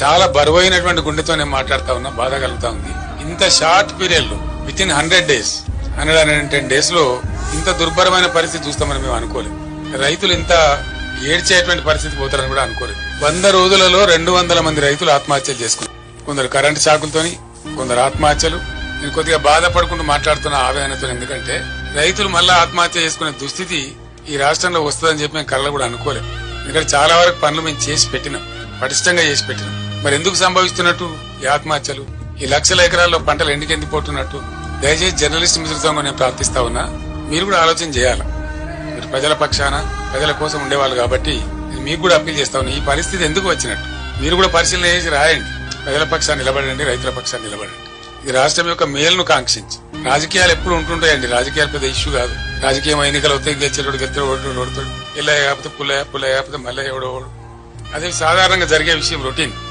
చాలా బరువైనటువంటి గుండెతో నేను మాట్లాడుతా ఉన్నా, బాధ కలుగుతా ఉంది. ఇంత షార్ట్ పీరియడ్ లో విత్ ఇన్ 100 days 110 days లో ఇంత దుర్భరమైన పరిస్థితి చూస్తామని మేము అనుకోలేదు. రైతులు ఇంత ఏడ్చేటువంటి పరిస్థితి పోతారని కూడా అనుకోలేదు. 100 రోజులలో 200 మంది రైతులు ఆత్మహత్యలు చేసుకున్నారు. కొందరు కరెంటు షాకులతోని, కొందరు ఆత్మహత్యలు. నేను కొద్దిగా బాధపడుకుంటూ మాట్లాడుతున్న ఆవేదనతో, ఎందుకంటే రైతులు మళ్ళా ఆత్మహత్య చేసుకునే దుస్థితి ఈ రాష్ట్రంలో వస్తుందని చెప్పి మేము కళ్ళ కూడా అనుకోలేదు. ఎందుకంటే చాలా వరకు పనులు మేము చేసి పెట్టినాం, పటిష్టంగా చేసి పెట్టినాం. మరి ఎందుకు సంభవిస్తున్నట్టు ఈ ఆత్మహత్యలు? ఈ లక్షల ఎకరాల్లో పంటలు ఎండిపోతున్నట్టు? దయచేసి జర్నలిస్ట్ మిత్రులతో నేను ప్రార్థిస్తా ఉన్నా, మీరు కూడా ఆలోచన చేయాలి. మీరు ప్రజల పక్షాన, ప్రజల కోసం ఉండేవాళ్ళు కాబట్టి నేను మీకు కూడా అప్పీల్ చేస్తా ఉన్నా, ఈ పరిస్థితి ఎందుకు వచ్చినట్టు మీరు కూడా పరిశీలన చేసి రాయండి. ప్రజల పక్షాన్ని నిలబడండి, రైతుల పక్షాన్ని నిలబడండి. ఇది రాష్ట్రం యొక్క మేలును కాంక్షించి. రాజకీయాలు ఎప్పుడు ఉంటుంటాయండి, రాజకీయాలు పెద్ద ఇష్యూ కాదు. రాజకీయం ఎన్నికలు అవుతాయి, గెలిచేటోడు గెలిచాడు, ఓడుతాడు, ఇలా కాకపోతే పుల్లయ్య కాకపోతే మళ్ళీ ఎవడో. అదే సాధారణంగా జరిగే విషయం, రొటీన్.